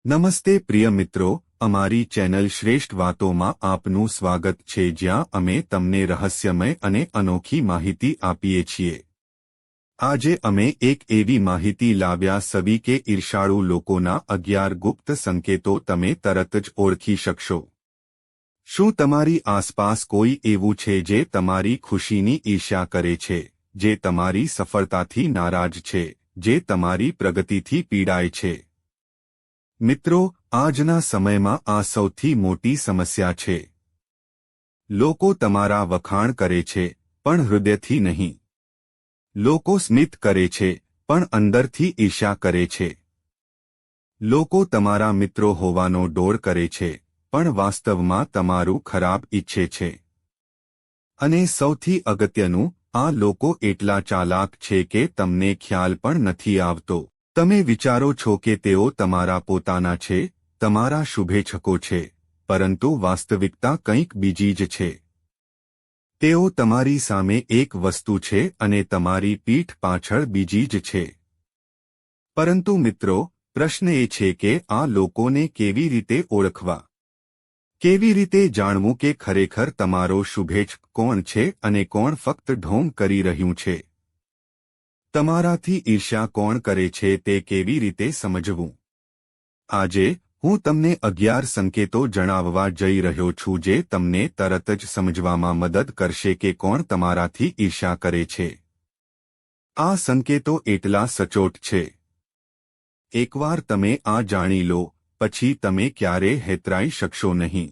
નમસ્તે પ્રિય મિત્રો, અમારી ચેનલ શ્રેષ્ઠ વાતોમાં આપનું સ્વાગત છે, જ્યાં અમે તમને રહસ્યમય અને અનોખી માહિતી આપીએ છીએ। આજે અમે એક એવી માહિતી લાવ્યા સવી કે ઈર્ષાળુ લોકોના 11 ગુપ્ત સંકેતો તમે તરત જ ઓળખી શકશો। શું તમારી આસપાસ કોઈ એવું છે જે તમારી ખુશીની ઈર્ષ્યા કરે છે, જે તમારી સફળતાથી નારાજ છે, જે તમારી પ્રગતિથી પીડાય છે? મિત્રો, આજના સમયમાં આ સૌથી મોટી સમસ્યા છે। લોકો તમારા વખાણ કરે છે, પણ હૃદયથી નહીં। લોકો સ્મિત કરે છે, પણ અંદરથી ઈર્ષ્યા કરે છે। લોકો તમારા મિત્રો હોવાનો ડોળ કરે છે, પણ વાસ્તવમાં તમારું ખરાબ ઈચ્છે છે। અને સૌથી અગત્યનું, આ લોકો એટલા ચાલાક છે કે તમને ખ્યાલ પણ નથી આવતો। તમે વિચારો છો કે તેઓ તમારા પોતાના છે, તમારા શુભેચ્છકો છે, પરંતુ વાસ્તવિકતા કંઈક બીજી જ છે। તેઓ તમારી સામે એક વસ્તુ છે અને તમારી પીઠ પાછળ બીજી જ છે। પરંતુ મિત્રો, પ્રશ્ન એ છે કે આ લોકોને કેવી રીતે ઓળખવા? કેવી રીતે જાણવું કે ખરેખર તમારો શુભેચ્છક કોણ છે અને કોણ ફક્ત ઢોંગ કરી રહ્યું છે? તમારાથી ઈર્ષ્યા કોણ કરે છે તે કેવી રીતે સમજવું? આજે હું તમને 11 સંકેતો જણાવવા જઈ રહ્યો છું જે તમને તરત જ સમજવામાં મદદ કરશે કે કોણ તમારાથી ઈર્ષ્યા કરે છે। આ સંકેતો એટલા સચોટ છે। એકવાર તમે આ જાણી લો, પછી તમે ક્યારેય હેતરાઈ શકશો નહીં।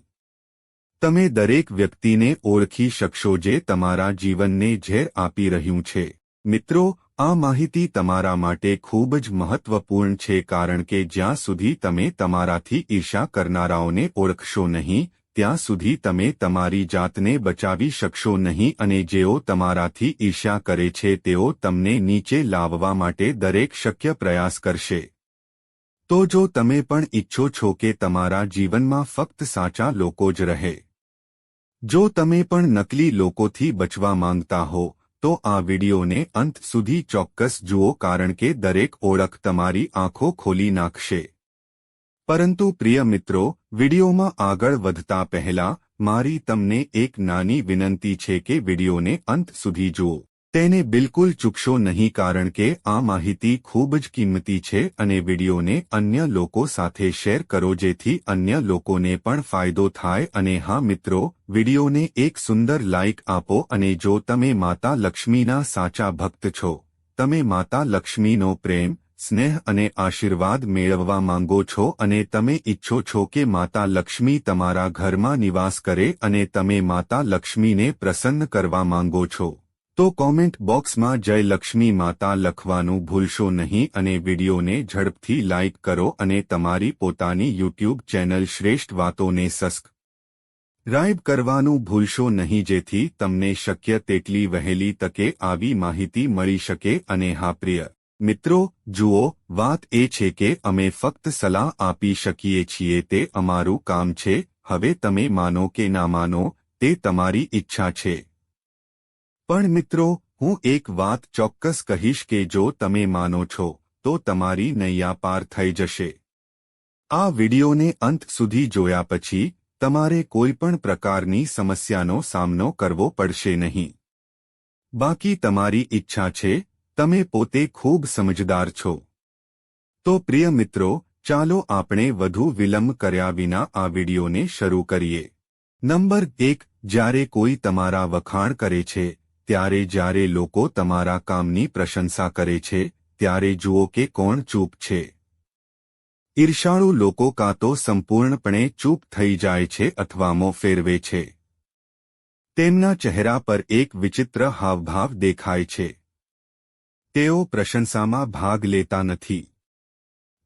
તમે દરેક વ્યક્તિને ઓળખી શકશો જે તમારા જીવનને ઝેર આપી રહ્યું છે। મિત્રો, આ માહિતી તમારા માટે ખૂબ જ મહત્વપૂર્ણ છે, કારણ કે જ્યાં સુધી તમે તમારાથી ઈર્ષ્યા કરનારાઓને ઓળખશો નહીં, ત્યાં સુધી તમે તમારી જાતને બચાવી શકશો નહીં, અને જેઓ તમારાથી ઈર્ષ્યા કરે છે તેઓ તમને નીચે લાવવા માટે દરેક શક્ય પ્રયાસ કરશે। તો જો તમે પણ ઈચ્છો છો કે તમારા જીવનમાં ફક્ત સાચા લોકો જ રહે, જો તમે પણ નકલી લોકોથી બચવા માંગતા હો, તો આ વિડિયોને અંત સુધી ચોક્કસ જુઓ, કારણ કે દરેક ઓળખ તમારી આંખો ખોલી નાખશે। પરંતુ પ્રિય મિત્રો, વિડિયોમાં આગળ વધતા પહેલા મારી તમને એક નાની વિનંતી છે કે વિડિયોને અંત સુધી જુઓ। તેને બિલકુલ ચૂકશો નહીં, કારણ કે આ માહિતી ખૂબ જ કિંમતી છે, અને વિડિયોને અન્ય લોકો સાથે શેર કરો જેથી અન્ય લોકોને પણ ફાયદો થાય। અને હા મિત્રો, વિડિયોને એક સુંદર લાઇક આપો, અને જો તમે માતા લક્ષ્મીના સાચા ભક્ત છો, તમે માતા લક્ષ્મીનો પ્રેમ, સ્નેહ અને આશીર્વાદ મેળવવા માંગો છો, અને તમે ઈચ્છો છો કે માતા લક્ષ્મી તમારા ઘરમાં નિવાસ કરે, અને તમે માતા લક્ષ્મીને પ્રસન્ન કરવા માંગો છો, તો કોમેન્ટ બોક્સમાં જય લક્ષ્મી માતા લખવાનું ભૂલશો નહીં, અને વિડિયોને ઝડપથી લાઇક કરો, અને તમારી પોતાની યુટ્યુબ ચેનલ શ્રેષ્ઠ વાતોને સબસ્ક્રાઇબ કરવાનું ભૂલશો નહીં, જેથી તમને શક્ય તેટલી વહેલી તકે આવી માહિતી મળી શકે। અને હા પ્રિય મિત્રો, જુઓ, વાત એ છે કે અમે ફક્ત સલાહ આપી શકીએ છીએ, તે અમારું કામ છે। હવે તમે માનો કે ના માનો, તે તમારી ઈચ્છા છે। પણ મિત્રો, હું એક વાત ચોક્કસ કહીશ કે જો તમે માનો છો, તો તમારી નૈયા પાર થઈ જશે। આ વિડિયોને અંત સુધી જોયા પછી તમારે કોઈ પણ પ્રકારની સમસ્યાનો સામનો કરવો પડશે નહીં। બાકી તમારી ઈચ્છા છે, તમે પોતે ખૂબ સમજદાર છો। તો પ્રિય મિત્રો, ચાલો આપણે વધુ વિલંબ કર્યા વિના આ વિડિયોને શરૂ કરીએ। નંબર 1, જ્યારે કોઈ તમારા વખાણ કરે છે, જ્યારે લોકો તમારા કામની પ્રશંસા કરે છે, ત્યારે જુઓ કે કોણ ચૂપ છે। ઈર્ષાળુ લોકો કાં તો સંપૂર્ણપણે ચૂપ થઈ જાય છે અથવા મોં ફેરવે છે। તેમના ચહેરા પર એક વિચિત્ર હાવભાવ દેખાય છે। તેઓ પ્રશંસામાં ભાગ લેતા નથી।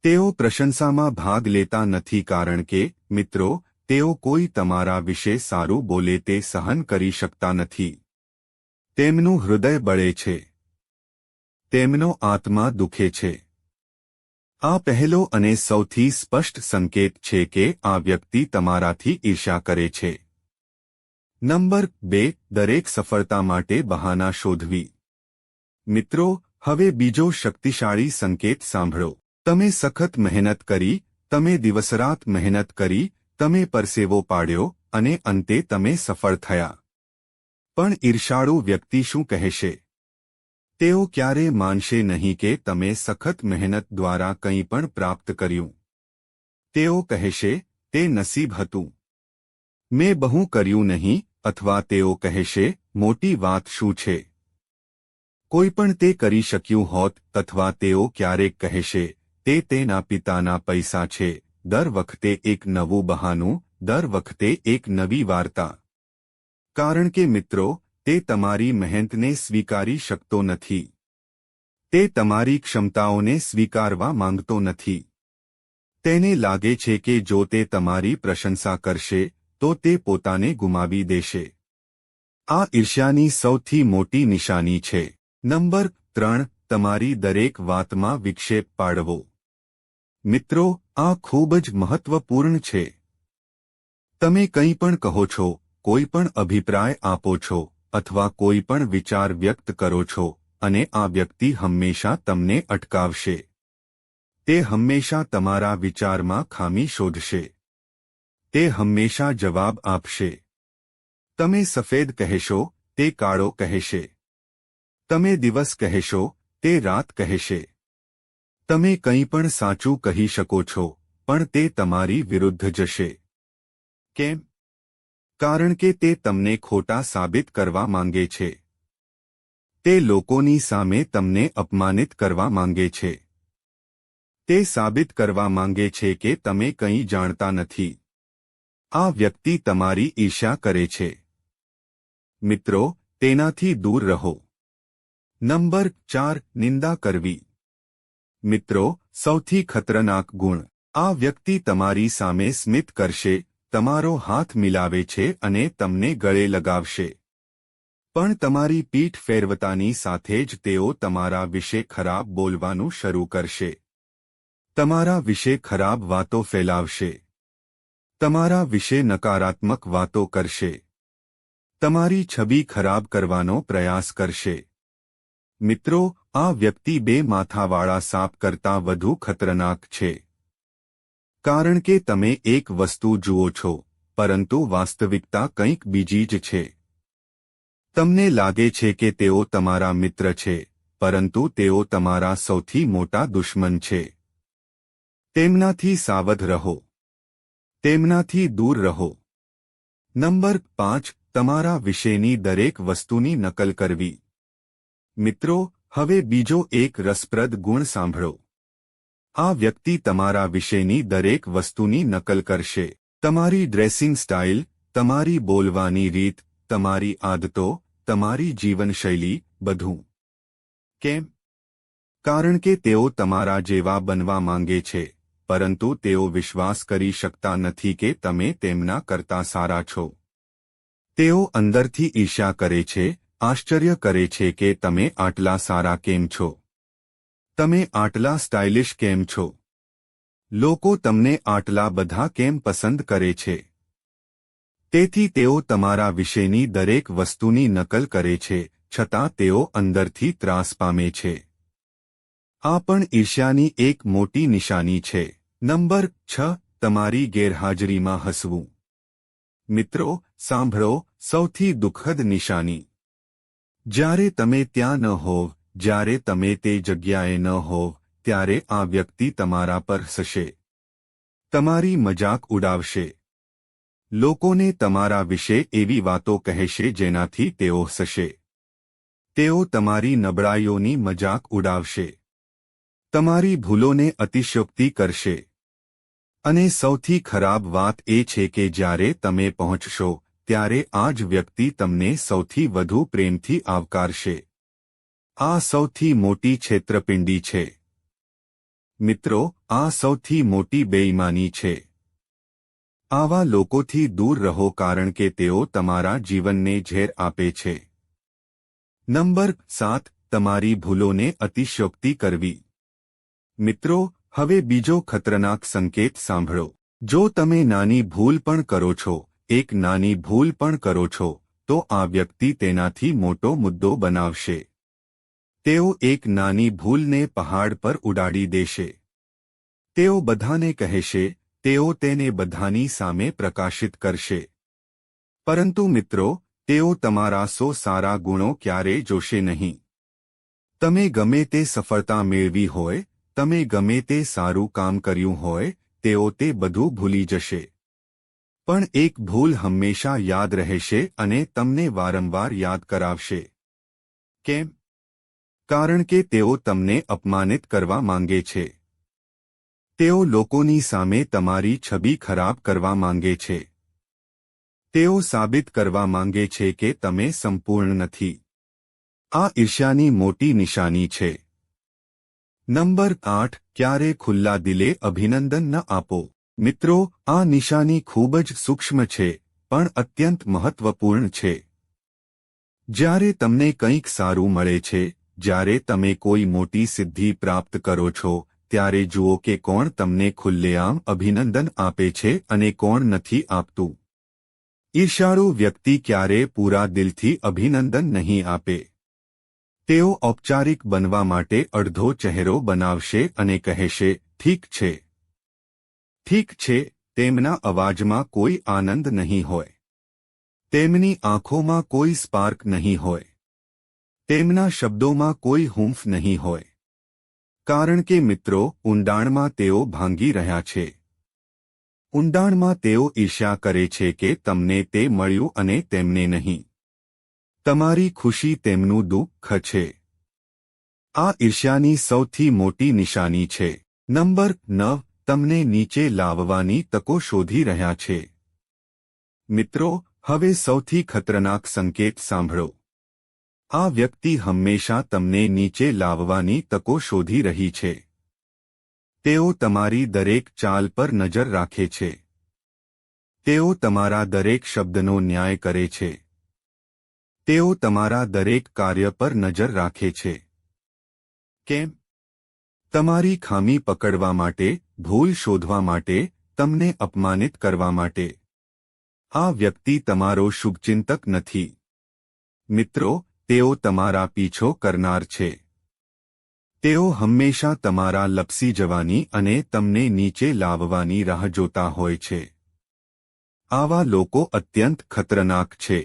તેઓ પ્રશંસામાં ભાગ લેતા નથી કારણ કે, મિત્રો, તેઓ કોઈ તમારા વિશે સારું બોલે તે સહન કરી શકતા નથી। તેમનું હૃદય બળે છે। તેમનો આત્મા દુખે છે। આ પહેલો અને સૌથી સ્પષ્ટ સંકેત છે કે આ વ્યક્તિ તમારાથી ઈર્ષ્યા કરે છે। નંબર 2, દરેક સફળતા માટે બહાના શોધવી। મિત્રો, હવે બીજો શક્તિશાળી સંકેત સાંભળો। તમે સખત મહેનત કરી, તમે દિવસરાત મહેનત કરી, તમે પરસેવો પાડ્યો અને અંતે તમે સફળ થયા. પણ ઈર્ષાળુ વ્યક્તિ શું કહેશે? તેઓ ક્યારે માનશે નહીં કે તમે સખત મહેનત દ્વારા કંઈ પણ પ્રાપ્ત કર્યું. તેઓ કહેશે, તે નસીબ હતું. મેં બહુ કર્યું નહીં, અથવા તેઓ કહેશે, મોટી વાત શું છે? કોઈ પણ તે કરી શક્યું હોત. અથવા તેઓ ક્યારેક કહેશે, તે તેના પિતાના પૈસા છે. દર વખતે એક નવું બહાનું, દર વખતે એક નવી વાર્તા. કારણ કે મિત્રો, તે તમારી મહેનતને સ્વીકારી શકતો નથી. તે તમારી ક્ષમતાઓને સ્વીકારવા માંગતો નથી. તેને લાગે છે કે જો તે તમારી પ્રશંસા કરશે તો તે પોતાને ગુમાવી દેશે. આ ઈર્ષ્યાની સૌથી મોટી નિશાની છે. નંબર 3. તમારી દરેક વાતમાં વિક્ષેપ પાડવો. મિત્રો, આ ખૂબ જ મહત્વપૂર્ણ છે. તમે કંઈ પણ કહો છો, કોઈ પણ અભિપ્રાય આપો છો, અથવા કોઈ પણ વિચાર વ્યક્ત કરો છો, અને આ વ્યક્તિ હંમેશા તમને અટકાવશે. તે હંમેશા તમારા વિચારમાં ખામી શોધશે. તે હંમેશા જવાબ આપશે. તમે સફેદ કહેશો, તે કાળો કહેશે. તમે દિવસ કહેશો, તે રાત કહેશે. તમે કંઈ પણ સાચું કહી શકો છો, પણ તે તમારી વિરુદ્ધ જશે. કેમ? કારણ કે તે તમને ખોટા સાબિત કરવા માંગે છે. તે લોકોની સામે તમને અપમાનિત કરવા માંગે છે. તે સાબિત કરવા માંગે છે કે તમે કંઈ જાણતા નથી. આ વ્યક્તિ તમારી ઈર્ષ્યા કરે છે. મિત્રો, તેનાથી દૂર રહો. નંબર 4. નિંદા કરવી. મિત્રો, સૌથી ખતરનાક ગુણ. આ વ્યક્તિ તમારી સામે સ્મિત કરશે, તમારો હાથ મિલાવે છે અને તમને ગળે લગાવશે. પણ તમારી પીઠ ફેરવતાની સાથે જ તેઓ તમારા વિશે ખરાબ બોલવાનું શરૂ કરશે. તમારા વિશે ખરાબ વાતો ફેલાવશે. તમારા વિશે નકારાત્મક વાતો કરશે. તમારી છબી ખરાબ કરવાનો પ્રયાસ કરશે. મિત્રો, આ વ્યક્તિ બે માથાવાળા સાપ કરતાં વધુ ખતરનાક છે. કારણ કે તમે એક વસ્તુ જુઓ છો, પરંતુ વાસ્તવિકતા કંઈક બીજી જ છે. તમને લાગે છે કે તેઓ તમારા મિત્ર છે, પરંતુ તેઓ તમારા સૌથી મોટા દુશ્મન છે. તેમનાથી સાવધ રહો. તેમનાથી દૂર રહો. નંબર 5. તમારા વિશેની દરેક વસ્તુની નકલ કરવી. મિત્રો, હવે બીજો એક રસપ્રદ ગુણ સાંભળો. આ વ્યક્તિ તમારા વિશેની દરેક વસ્તુની નકલ કરશે. તમારી ડ્રેસિંગ સ્ટાઇલ, તમારી બોલવાની રીત, તમારી આદતો, તમારી જીવનશૈલી, બધું. કેમ? કારણ કે તેઓ તમારા જેવા બનવા માંગે છે, પરંતુ તેઓ વિશ્વાસ કરી શકતા નથી કે તમે તેમના કરતાં સારા છો. તેઓ અંદરથી ઈર્ષ્યા કરે છે, આશ્ચર્ય કરે છે કે તમે આટલા સારા કેમ છો. તમે આટલા સ્ટાઇલિશ કેમ છો. લોકો તમને આટલા બધા કેમ પસંદ કરે છે. તેથી તેઓ તમારા વિશેની દરેક વસ્તુની નકલ કરે છે, છતાં તેઓ અંદરથી ત્રાસ પામે છે. આ પણ ઈર્ષ્યાની એક મોટી નિશાની છે. નંબર 6. તમારી ગેરહાજરીમાં હસવું. મિત્રો, સાંભળો, સૌથી દુઃખદ નિશાની. જ્યારે તમે ત્યાં ન હોવ, જ્યારે તમે તે જગ્યાએ ન હોવ, ત્યારે આ વ્યક્તિ તમારા પર હસશે. તમારી મજાક ઉડાવશે. લોકોને તમારા વિશે એવી વાતો કહેશે જેનાથી તેઓ હસશે. તેઓ તમારી નબળાઈઓની મજાક ઉડાવશે. તમારી ભૂલોને અતિશયોક્તિ કરશે. અને સૌથી ખરાબ વાત એ છે કે જ્યારે તમે પહોંચશો, ત્યારે આ જ વ્યક્તિ તમને સૌથી વધુ પ્રેમથી આવકારશે. આ સૌથી મોટી છેતરપિંડી છે. મિત્રો, આ સૌથી મોટી બેઈમાની છે. આવા લોકોથી દૂર રહો કારણ કે તેઓ તમારા જીવનને ઝેર આપે છે. નંબર 7. તમારી ભૂલોને અતિશયોક્તિ કરવી. મિત્રો, હવે બીજો ખતરનાક સંકેત સાંભળો. જો તમે નાની ભૂલ પણ કરો છો, એક નાની ભૂલ પણ કરો છો, તો આ વ્યક્તિ તેનાથી મોટો મુદ્દો બનાવશે. તેઓ એક નાની ભૂલને પહાડ પર ઉડાડી દેશે. તેઓ બધાને કહેશે, તેઓ તેને બધાની સામે પ્રકાશિત કરશે. પરંતુ મિત્રો, તેઓ તમારા 100 સારા ગુણો ક્યારેય જોશે નહીં. તમે ગમે તે સફળતા મેળવી હોય, તમે ગમે તે સારું કામ કર્યું હોય, તેઓ તે બધું ભૂલી જશે. પણ એક ભૂલ હંમેશા યાદ રહેશે અને તમને વારંવાર યાદ કરાવશે. કેમ? કારણ કે તેઓ તમને અપમાનિત કરવા માંગે છે. તેઓ લોકોની સામે તમારી છબી ખરાબ કરવા માંગે છે. તેઓ સાબિત કરવા માંગે છે કે તમે સંપૂર્ણ નથી. આ ઈર્ષ્યાની મોટી નિશાની છે. નંબર 8. ક્યારે ખુલ્લા દિલે અભિનંદન ન આપો. મિત્રો, આ નિશાની ખૂબ જ સૂક્ષ્મ છે, પણ અત્યંત મહત્વપૂર્ણ છે. જ્યારે તમને કંઈક સારું મળે છે, જ્યારે તમે કોઈ મોટી સિદ્ધિ પ્રાપ્ત કરો છો, ત્યારે જુઓ કે કોણ તમને ખુલ્લેઆમ અભિનંદન આપે છે અને કોણ નથી આપતું. ઈર્ષાળુ વ્યક્તિ ક્યારેય પૂરા દિલથી અભિનંદન નહીં આપે. તેઓ ઔપચારિક બનવા માટે અડધો ચહેરો બનાવશે અને કહેશે, ઠીક છે. ઠીક છે. તેમના અવાજમાં કોઈ આનંદ નહીં હોય. તેમની આંખોમાં કોઈ સ્પાર્ક નહીં હોય. તેમના શબ્દોમાં કોઈ હૂંફ નહીં હોય. કારણ કે મિત્રો, ઊંડાણમાં તેઓ ભાંગી રહ્યા છે. ઊંડાણમાં તેઓ ઈર્ષ્યા કરે છે કે તમને તે મળ્યું અને તેમને નહીં. તમારી ખુશી તેમનું દુઃખ છે. આ ઈર્ષ્યાની સૌથી મોટી નિશાની છે. નંબર 9. તમને નીચે લાવવાની તકો શોધી રહ્યા છે. મિત્રો, હવે સૌથી ખતરનાક સંકેત સાંભળો. આ વ્યક્તિ હંમેશા તમને નીચે લાવવાની તકો શોધી રહી છે. તેઓ તમારી દરેક ચાલ પર નજર રાખે છે. તેઓ તમારા દરેક શબ્દનો ન્યાય કરે છે. તેઓ તમારા દરેક કાર્ય પર નજર રાખે છે. કેમ? તમારી ખામી પકડવા માટે, ભૂલ શોધવા માટે, તમને અપમાનિત કરવા માટે. આ વ્યક્તિ તમારો શુભચિંતક નથી. મિત્રો, તેઓ તમારા પીછો કરનાર છે. તેઓ હંમેશા તમારા લપસી જવાની અને તમને નીચે લાવવાની રાહ જોતા હોય છે. આવા લોકો અત્યંત ખતરનાક છે.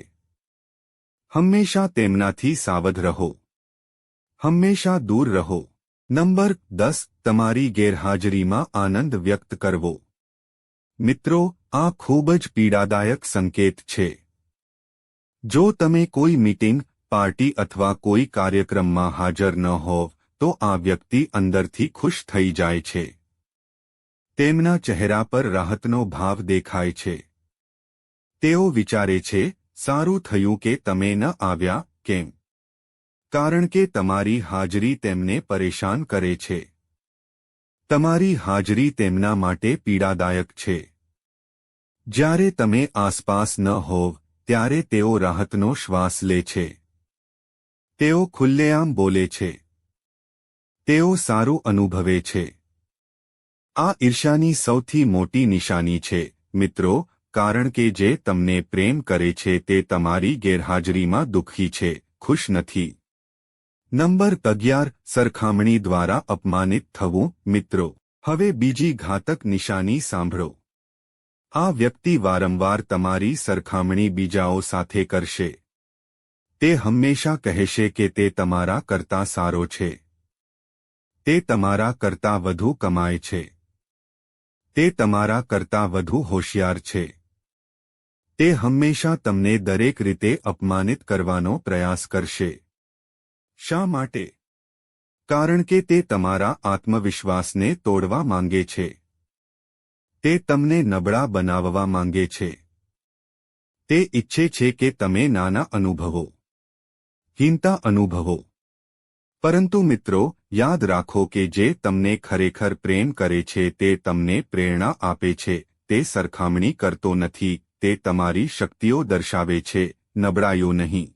હંમેશા તેમનાથી સાવધ રહો. હંમેશા દૂર રહો. નંબર 10. તમારી ગેરહાજરીમાં આનંદ વ્યક્ત કરવો. મિત્રો, આ ખૂબ જ પીડાદાયક સંકેત છે. જો તમે કોઈ મીટિંગ, પાર્ટી અથવા કોઈ કાર્યક્રમમાં હાજર ન હોવ, તો આ વ્યક્તિ અંદરથી ખુશ થઈ જાય છે. તેમના ચહેરા પર રાહતનો ભાવ દેખાય છે. તેઓ વિચારે છે, સારું થયું કે તમે ન આવ્યા. કેમ? કારણ કે તમારી હાજરી તેમને પરેશાન કરે છે. તમારી હાજરી તેમના માટે પીડાદાયક છે. જ્યારે તમે આસપાસ ન હોવ, ત્યારે તેઓ રાહતનો શ્વાસ લે છે. તેઓ ખુલ્લેઆમ બોલે છે. તેઓ સારું અનુભવે છે. આ ઈર્ષ્યાની સૌથી મોટી નિશાની છે, મિત્રો, કારણ કે જે તમને પ્રેમ કરે છે તે તમારી ગેરહાજરીમાં દુઃખી છે, ખુશ નથી. નંબર 11. સરખામણી દ્વારા અપમાનિત થવું. મિત્રો, હવે બીજી ઘાતક નિશાની સાંભળો. આ વ્યક્તિ વારંવાર તમારી સરખામણી બીજાઓ સાથે કરશે. તે હંમેશા કહેશે કે તે તમારા કરતાં સારો છે. તે તમારા કરતાં વધુ કમાય છે. તે તમારા કરતાં વધુ હોશિયાર છે. તે હંમેશા તમને દરેક રીતે અપમાનિત કરવાનો પ્રયાસ કરશે. શા માટે? કારણ કે તે તમારા આત્મવિશ્વાસને તોડવા માંગે છે. તે તમને નબળા બનાવવા માંગે છે. તે ઈચ્છે છે કે તમે નાના અનુભવો, હીનતા અનુભવો. પરંતુ મિત્રો, યાદ રાખો કે જે તમને ખરેખર પ્રેમ કરે છે તે તમને પ્રેરણા આપે છે. તે સરખામણી કરતો નથી, તે તમારી શક્તિઓ દર્શાવે છે, નબળાઈઓ નહીં.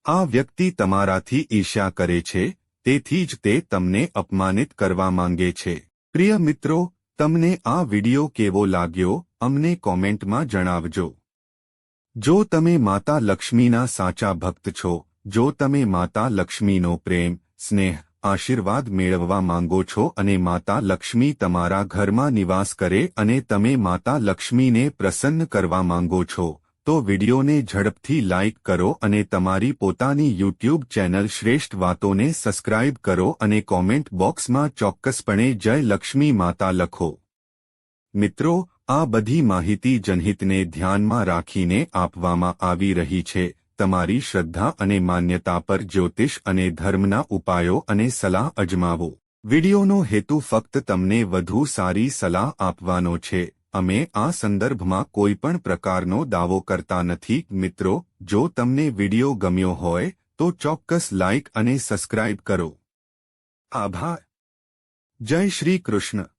આ વ્યક્તિ તમારાથી ઈર્ષ્યા કરે છે, તેથી જ તે તમને અપમાનિત કરવા માંગે છે. પ્રિય મિત્રો, તમને આ વિડિયો કેવો લાગ્યો, અમને કોમેન્ટમાં જણાવજો. જો તમે માતા લક્ષ્મીના સાચા ભક્ત છો, જો તમે માતા લક્ષ્મીનો પ્રેમ, સ્નેહ આશીર્વાદ મેળવવા માંગો છો અને માતા લક્ષ્મી તમારા ઘરમાં નિવાસ કરે અને તમે માતા લક્ષ્મીને પ્રસન્ન કરવા માંગો છો તો વિડિયોને ઝડપથી લાઇક કરો અને તમારી પોતાની યુટ્યુબ ચેનલ શ્રેષ્ઠ વાતોને સબસ્ક્રાઇબ કરો અને કોમેન્ટ બોક્સમાં ચોક્કસપણે જય લક્ષ્મી માતા લખો. મિત્રો, આ બધી માહિતી જનહિતને ધ્યાનમાં રાખીને આપવામાં આવી રહી છે. તમારી શ્રદ્ધા અને માન્યતા પર જ્યોતિષ અને ધર્મના ઉપાયો અને સલાહ અજમાવો. વિડિયોનો હેતુ ફક્ત તમને વધુ સારી સલાહ આપવાનો છે. અમે આ સંદર્ભમાં કોઈ પણ પ્રકારનો દાવો કરતા નથી. મિત્રો, જો તમને વિડિયો ગમ્યો હોય તો ચોક્કસ લાઇક અને સબસ્ક્રાઇબ કરો. આભાર. જય શ્રી કૃષ્ણ.